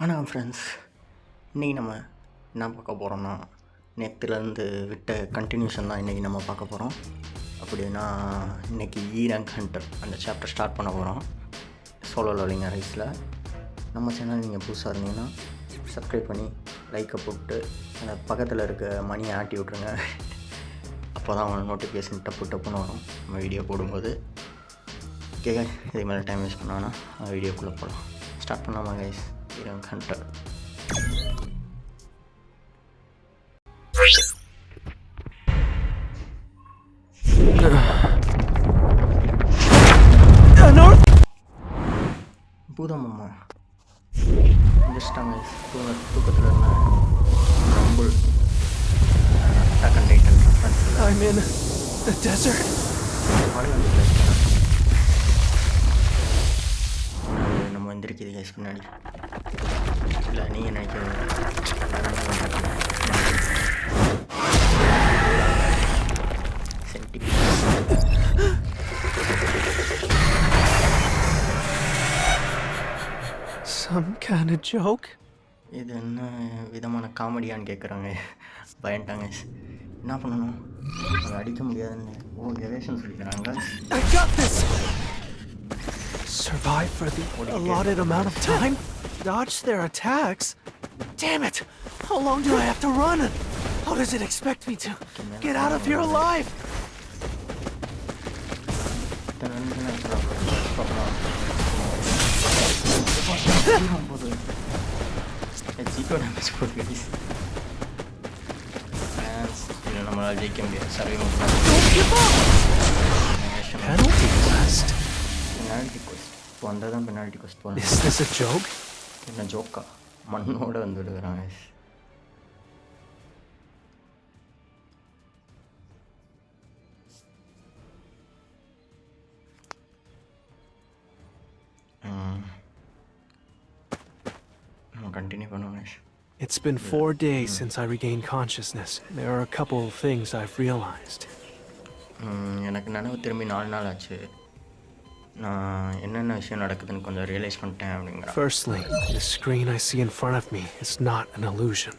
வணக்கம் ஃப்ரெண்ட்ஸ். இன்றைக்கி நம்ம என்ன பார்க்க போகிறோன்னா, நேற்றுலேருந்து விட்ட கண்டினியூஷன் தான் இன்றைக்கி நம்ம பார்க்க போகிறோம். அப்படின்னா இன்றைக்கி ரேங்க் ஹண்டர் அந்த சாப்டர் ஸ்டார்ட் பண்ண போகிறோம் சோலோ லெவலிங் ரைஸில். நம்ம சேனல் நீங்கள் புதுசாக இருந்தீங்கன்னா சப்ஸ்கிரைப் பண்ணி லைக்கை போட்டு அந்த பக்கத்தில் இருக்க மணியை ஆட்டி விட்ருங்க. அப்போ தான் அவங்க நோட்டிஃபிகேஷன் டப்புன்னு வரும் நம்ம வீடியோ போடும்போது. ஓகே, இதுக்கு மேலே டைம் வேஸ்ட் பண்ணோன்னா வீடியோக்குள்ளே போகலாம். ஸ்டார்ட் பண்ணாமா கைஸ்? Rank hunter. பூதமம்மா எந்திரிச்சிட்டாங்க. தூக்கத்தில் இருந்தேன். Rumble attack and titan. I'm in the desert. நம்ம எந்திரிக்குது கைஸ் பின்னாடி. இல்லை நீங்கள் நினைக்கிறது Some kind of joke? இது என்ன விதமான காமெடியான்னு கேட்குறாங்க. பயன்ட்டாங்க. என்ன பண்ணணும்? அதை அடிக்க முடியாதுன்னு எவேஷன் சொல்லிக்கிறாங்க. I got this! Survive for the allotted amount of time? Dodge their attacks? Damn it! How long do I have to run? How does it expect me to get out of here alive? நம்மளால் ஜெயிக்க முடியாது. Don't give up! Penalty quest? Penalty quest வந்தால் தான் penalty கொஸ்ட் போகணும். Is this a joke? என்ன ஜோக்கா? மண்ணோடு வந்து விடுகிறாங்க. கண்டினியூ பண்ணுவாங்க. It's been 4 days since I regained consciousness. There are a couple of things I've realized. எனக்கு நினைவு திரும்பி 4 நாள் ஆச்சு. நான் என்னென்ன விஷயம் நடக்குதுன்னு கொஞ்சம் ரியலைஸ் பண்ணிட்டேன் அப்படிங்கிற. Firstly, the screen I see in front of me is not an illusion.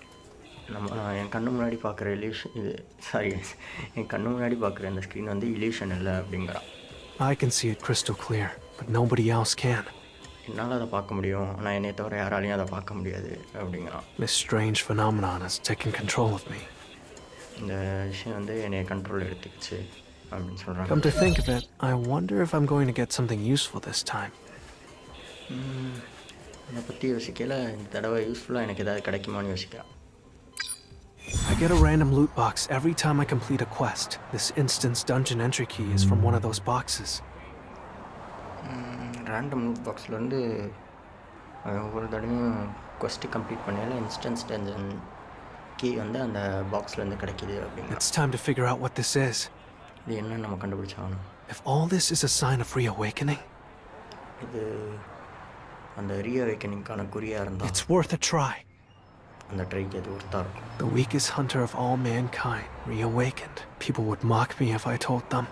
என் கண்ணு முன்னாடி பார்க்குற என் கண்ணு முன்னாடி பார்க்குற இந்த ஸ்க்ரீன் வந்து இல்யூஷன் இல்லை அப்படிங்கிறான். I can see it crystal clear, but nobody else can. என்னால் அதை பார்க்க முடியும், ஆனால் என்னை தவிர யாராலையும் அதை பார்க்க முடியாது அப்படிங்கிறான். This strange phenomenon has taken control of me. இந்த விஷயம் வந்து என்னை கண்ட்ரோல் எடுத்துக்கிச்சு அப்படின்னு சொல்கிறாங்க. Come to think of it, I wonder if I'm going to get something useful this time. அதை பற்றி யோசிக்கல. இந்த தடவை யூஸ்ஃபுல்லாக எனக்கு ஏதாவது கிடைக்குமான்னு யோசிக்கிறேன். I get a random loot box every time I complete a quest. This instance dungeon entry key is from one of those boxes. Random loot பாக்ஸ்லேருந்து ஒவ்வொரு தடவையும் கொஸ்ட்டு கம்ப்ளீட் பண்ணால இன்ஸ்டன்ஸ் டஞ்சன் கீ வந்து அந்த பாக்ஸ்லேருந்து கிடைக்கிது அப்படிங்க. It's time to figure out what this is. இது என்ன நம்ம கண்டுபிடிச்சாகணும். If all this is a sign of reawakening, இது அந்த ரீஅவேக்கனிங்கான குறியாக இருந்தால் it's worth a try. அந்த ட்ரைக்கு அது ஒருத்தாக இருக்கும். The weakest hunter of all mankind reawakened. People would mock me if I told them.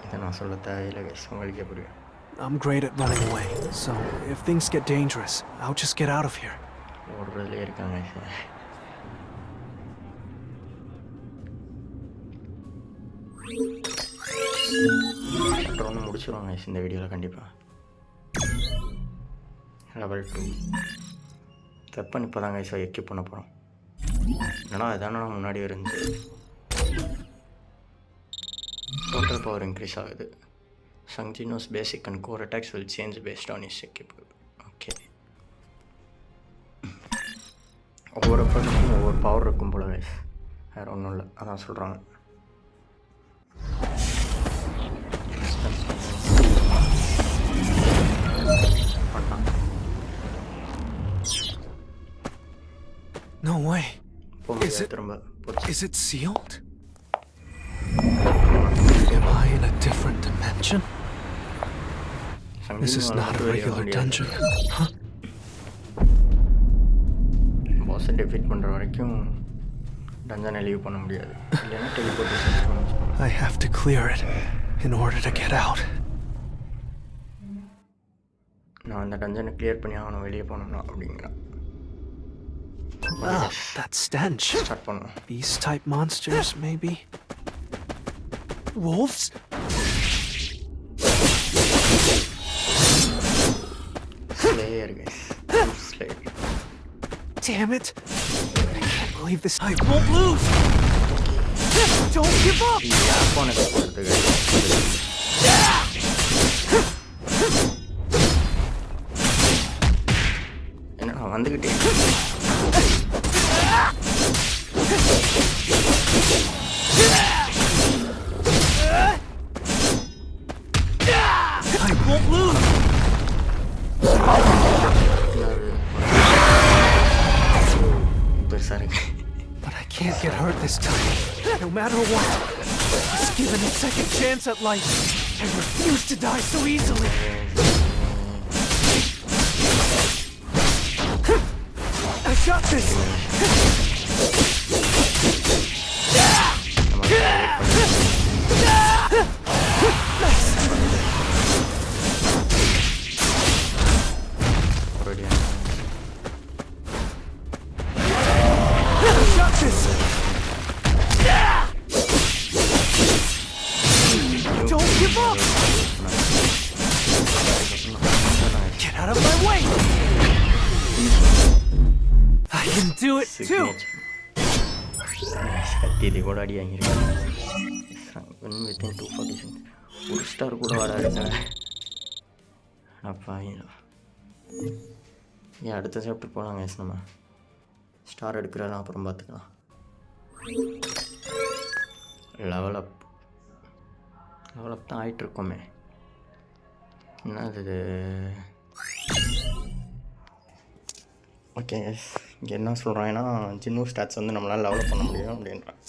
இதை நான் சொல்ல தேவையில்லை கைஸ், உங்களுக்கே புரியும். I'm great at running away, so if things get dangerous, I'll just get out of here. ஓடுறதுலே இருக்காங்க. ஒன்று முடிச்சுருவாங்க இந்த வீடியோவில் கண்டிப்பாக. லெவல் 2 வெப்பன் இப்போ தாங்க எக்யூப் பண்ண போகிறோம். ஏன்னா இதான முன்னாடி இருந்துச்சு. டோட்டல் பவர் இன்க்ரீஸ் ஆகுது. Sanjino's basic and core attacks will change based on his equipment. Okay. ஒவ்வொரு பர்சனுக்கும் ஒவ்வொரு பவர் இருக்கும் போல கைஸ், வேறு ஒன்றும் இல்லை. அதான் சொல்கிறாங்க. No way. திரும்ப Is it sealed? Am I in a different dimension? This is not a regular dungeon. Huh? பாஸை டெஃபீட் பண்ணுற வரைக்கும் டஞ்சனை லீவ் பண்ண முடியாது. இல்லைன்னா teleportation. I have to clear it in order to get out. நான் அந்த டஞ்சனை clear பண்ணி ஆகணும் வெளியே போகணும்னா அப்படிங்கிறான். Ah, that stench. ஸ்டார்ட் பண்ணும். Beast-type monsters, maybe? Wolves? Slayer guys, slayer. Damn it! I can't believe this. I won't lose! Don't give up! யாப்பான கற்றுக்கிறது guys. என்னடா வந்துக்கிட்டே I won't lose! பெருசாக இருக்கு. But I can't get hurt this time. No matter what. I was given a second chance at life. I refuse to die so easily. I got this! I got this! Don't give up! Get out of my way! I can do it too! கத்தியதை கூட அடி வாங்கியிருக்கேன். Within 240 ஒரு star கூட வராதுங்க. அப்பா ஏன் அடுத்த chapter போகலாம் கைஸ். நம்ம ஸ்டார் எடுக்கிறதெல்லாம் அப்புறம் பார்த்துக்கலாம். லெவல் அப் தான் ஆகிட்டுருக்கோமே. என்னது ஓகே இங்கே என்ன சொல்கிறாங்கன்னா ஜின்னு ஸ்டாட்ஸ் வந்து நம்மளால் டெவலப் பண்ண முடியும் அப்படின்றான்.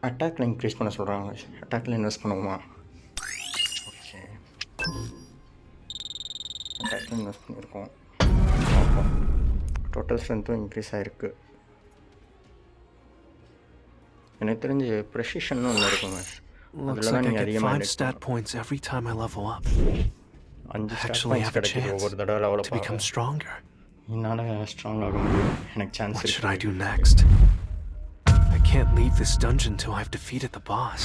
அட்டாக்கில் இன்க்ரீஸ் பண்ண சொல்கிறாங்க. அட்டாக்கில் இன்வெஸ்ட் பண்ணுவோமா? ஓகே அட்டாக்கில் இன்வெஸ்ட் பண்ணியிருக்கோம். டோட்டல் ஸ்ட்ரென்த்தும் இன்க்ரீஸ் ஆகிருக்கு. எனக்கு தெரிஞ்சு ப்ரெசிஷன்னு ஒன்று இருக்குங்க. Looks like I get 5 stat points every time I level up. I actually have a chance to become stronger. What should I do next? I can't leave this dungeon till I've defeated the boss.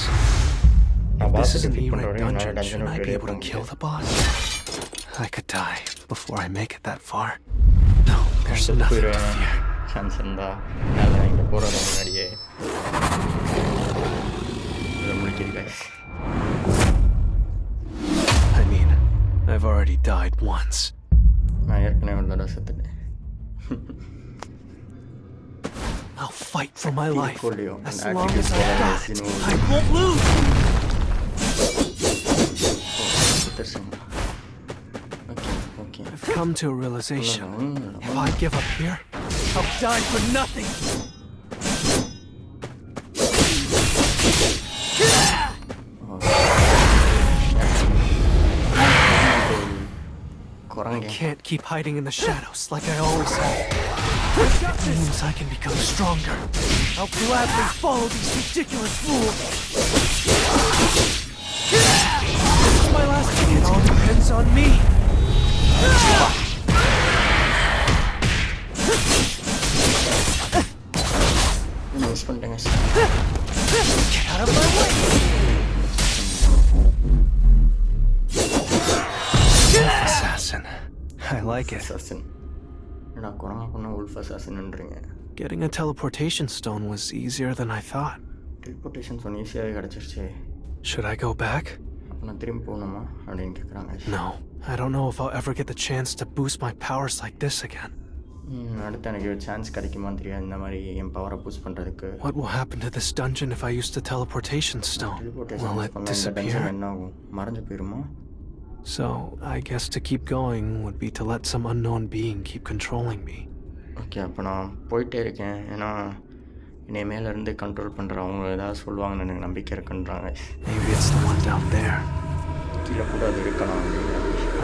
If this is an E-rank dungeon, shouldn't I be able to kill the boss? I could die before I make it that far. No, there's nothing to fear. Chance இருந்தால் நல்லா இங்கே போகிறது முன்னாடியே முடிக்கிறது. I mean, I've already died once. நான் ஏற்கனவே ஒரு தடவை செத்துட்டேன். I'll fight for my life as long as I've got it. I won't lose! Okay. I've come to a realization. If I give up here, I'll die for nothing! I can't keep hiding in the shadows like I always have. It means I can become stronger. I'll gladly follow these ridiculous rules. This is my last chance. It all depends on me. Get out of my way! Assassin. I like it. Assassin. Wolf assassin. Getting a teleportation stone was easier than I thought. Teleportation stone easier கிடைச்சிருச்சு. Should I go back? நான் திரும்பி போகணுமா அப்படின்னு கேட்குறாங்க. No, I don't know if I'll ever get the chance to boost my powers like this again. அடுத்து எனக்கு chance கிடைக்குமான்னு தெரியாது இந்த மாதிரி என் பவரை பூஸ்ட் பண்ணுறதுக்கு. What will happen to this dungeon if I use the teleportation stone? Will it disappear? என்ன ஆகும்? மறைஞ்சு போயிருமா? So, I guess to keep going would be to let some unknown being keep controlling me. Okay அப்போ நான் போயிட்டே இருக்கேன். ஏன்னா என்னை மேலேருந்து கண்ட்ரோல் பண்ணுற அவங்க ஏதாவது சொல்லுவாங்கன்னு எனக்கு நம்பிக்கை இருக்குன்றாங்க. Maybe it's the one down there. கீழே கூட அது இருக்கலாம்.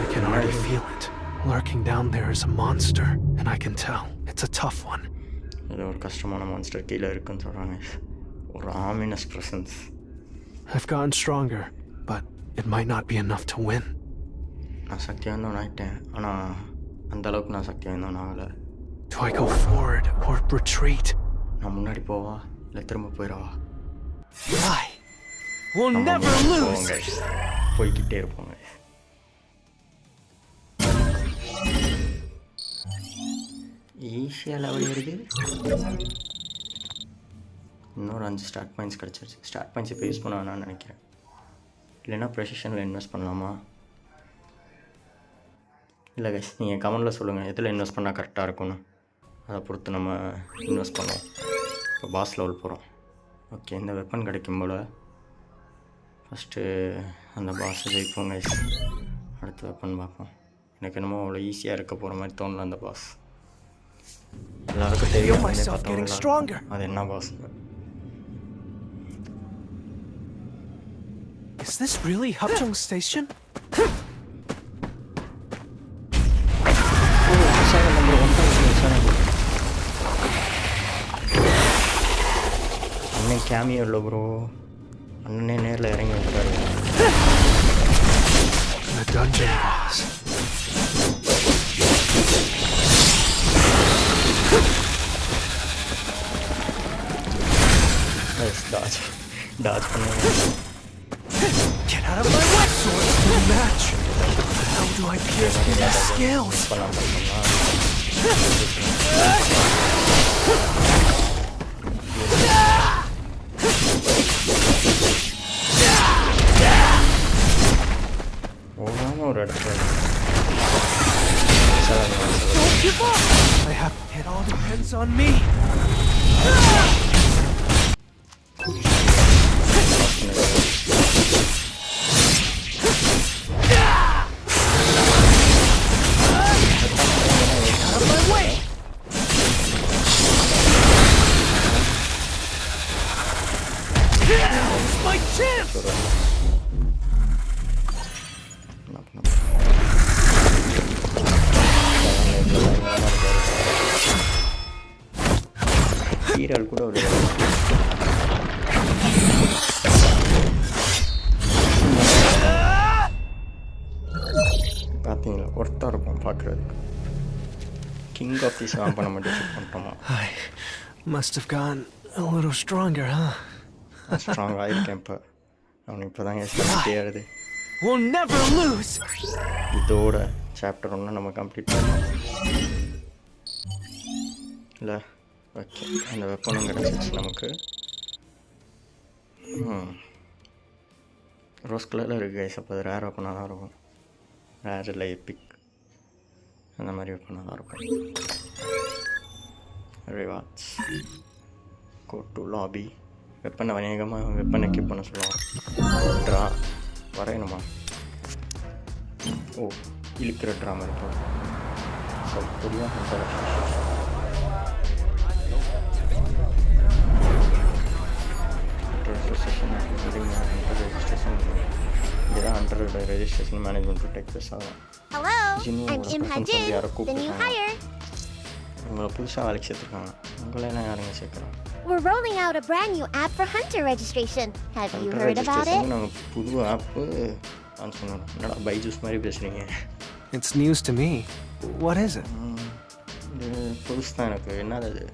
I can already feel it. Lurking down there is a monster, and I can tell it's a tough one. இது ஒரு கஷ்டமான மான்ஸ்டர் கீழே இருக்குன்னு சொல்கிறாங்க. ஒரு ominous presence. I've gotten stronger, but it might not be enough to win. நான் சக்தி வாய்ந்தவன் ஆகிட்டேன், ஆனால் அந்தளவுக்கு நான் சக்தி வாய்ந்தவன் ஆகலை. Do I go forward or retreat? நான் முன்னாடி போவா இல்லை திரும்ப போயிடவா? I will never lose. போய்கிட்டே இருப்போங்க. ஈஸியாக லெவல் ஏறுது. இன்னொரு 5 ஸ்டார்ட் பாயிண்ட்ஸ் கிடச்சிருச்சு. ஸ்டார்ட் பாயிண்ட்ஸ் இப்போ யூஸ் பண்ண வேணாம்னு நினைக்கிறேன். இல்லைன்னா ப்ரெசிஷனில் இன்வெஸ்ட் பண்ணலாமா? இல்லை கைஸ், நீங்கள் கமெண்டில் சொல்லுங்கள் எதில் இன்வெஸ்ட் பண்ணால் கரெக்டாக இருக்கும்னு. அதை பொறுத்து நம்ம இன்வெஸ்ட் பண்ணுவோம். இப்போ பாஸ் லெவல் போகிறோம். ஓகே, இந்த வெப்பன் கிடைக்கும் போல் ஃபஸ்ட்டு அந்த பாஸை ஜெயிப்போம் கைஸ். அடுத்த வெப்பன் பார்ப்போம். எனக்கு என்னமோ அவ்வளோ ஈஸியாக இருக்க போகிற மாதிரி தோணல அந்த பாஸ். எல்லாருக்கும் தெரியும் அது என்ன boss. Is this really Hapjeong Station? அண்ணன் கேமியோ இல்லை ப்ரோ, அண்ணனே நேரில் இறங்கி வந்துட்டாரு. The dungeon boss. டாஜ் பண்ணுங்க. Get out of my way, sword for the match. How do I pierce through the scales? ஒரு இடத்துல Don't give up. I have it all depends on me. My chance! ஹீரோல் கூட ஒரு பார்த்தீங்களா, ஒர்த்தாக இருக்கும் பார்க்குறதுக்கு. King of the song பண்ண மட்டும் check பண்ணிட்டோமா? I must have gotten a little stronger, huh? Strong ஆகிருக்கேன் இப்போ. அவனுக்கு இப்போ தாங்க ஸ்டார்ட் ஆகுது. We'll never lose. இதோட சாப்டர் 1 நம்ம கம்ப்ளீட் பண்ணோம் இல்லை? ஓகே, அந்த வெப்பனும் கிடச்சிச்சு நமக்கு. ரோஸ் கலரில் இருக்குது கைஸ். அப்போ அது ரேர் வெப்பனாக தான் இருக்கும். ரேர் இல்லை எப்பிக் அந்த மாதிரி வெப்பனாக தான் இருக்கும். Rewards, go to lobby. வெப்பனை அநேகமாக வெப்பனை கீப் பண்ண சொல்லுவாங்க. ட்ரா வரையணுமா? ஓ, இழுக்கிற ட்ராமா இருக்கும். ஸோ புரியாக registration management to take this out. Hello, I'm Im Ha-jin, the new hire. உங்களை புதுசாக வேலைக்கு சேர்த்துருக்காங்க. உங்களெல்லாம் யாருங்க சேர்க்குறோம்? We're rolling out a brand new app for hunter registration. Have you heard about it? நாங்கள் புது ஆப்பு நான் சொன்னோம். என்னடா பைஜூஸ் மாதிரி பேசுகிறீங்க? It's news to me. What is it? இது புதுசு தான் எனக்கு. என்னது அது?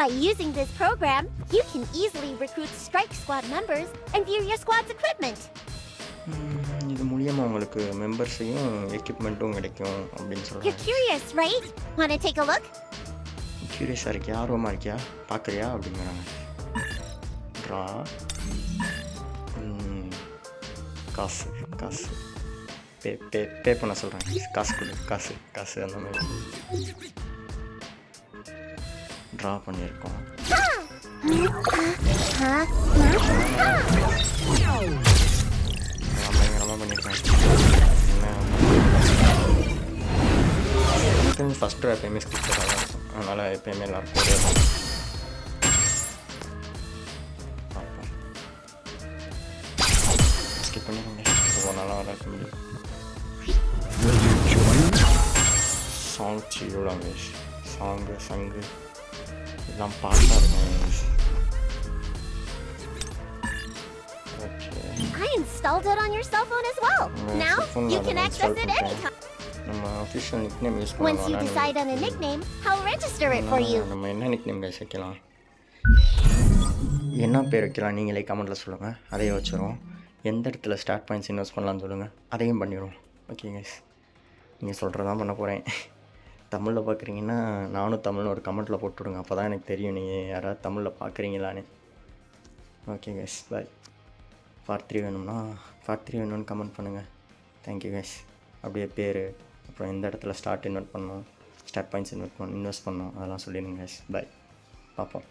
By using this program, you can easily recruit Strike Squad members and view your squad's equipment. இது மூலியமாக உங்களுக்கு மெம்பர்ஸையும் எக்யூப்மெண்ட்டும் கிடைக்கும் அப்படின்னு சொல்கிறாங்க. You're curious, right? Want to take a look? க்யூரியஸாக இருக்கியா, ஆர்வமாக இருக்கியா, பார்க்குறியா அப்படிங்கிறாங்க. ட்ரா காசு காசு பே பே பே பண்ண சொல்கிறாங்க. காசு கொடு, காசு காசு அந்த மாதிரி ட்ரா பண்ணியிருக்கோம். பயங்கரமாக பண்ணியிருக்கேன். என்ன ஃபஸ்ட்டு எப்போயுமே ஸ்கிப் தான் இருக்கும். அதனால் எப்போயுமே எல்லாருக்கும் ஒரே தான் பார்ப்போம். ஸ்கிப் பண்ணிடுங்க. ஒரு நாளாக விளையாட முடியும். சாங் சியோடாங்க. சாங்கு சங்கு எல்லாம் பாட்டாக இருக்கும். I installed it on your cell phone as well. Now you can access it anytime. நம்ம official nickname use Once you பண்ணலாம். decide on a nickname, I'll register it for you. நம்ம என்ன nick name guys வைக்கலாம், என்ன பேர் வைக்கலாம் நீங்களே கமெண்ட்டில் சொல்லுங்கள். அதையே வச்சுருவோம். எந்த இடத்துல ஸ்டார்ட் பாயிண்ட்ஸ் இன்வெஸ்ட் பண்ணலான்னு சொல்லுங்கள், அதையும் பண்ணிடுவோம். ஓகே கைஸ், நீங்கள் சொல்கிறதான் பண்ண போகிறேன். தமிழில் பார்க்குறீங்கன்னா நானும் தமிழ்னு ஒரு கமெண்ட்டில் போட்டுவிடுங்க. அப்போ தான் எனக்கு தெரியும் நீங்கள் யாராவது தமிழில் பார்க்குறீங்களான்னு. ஓகே கைஸ், பாய். பார்ட் 3 வேணும்னா பார்ட் 3 வேணும்னு கமெண்ட் பண்ணுங்கள். Thank you guys. அப்படியே பேர், அப்புறம் எந்த இடத்துல ஸ்டார்ட் பாயிண்ட்ஸ் இன்வெஸ்ட் பண்ணணும், அதெல்லாம் சொல்லிடுங்க கைஸ். பாய், பார்ப்போம்.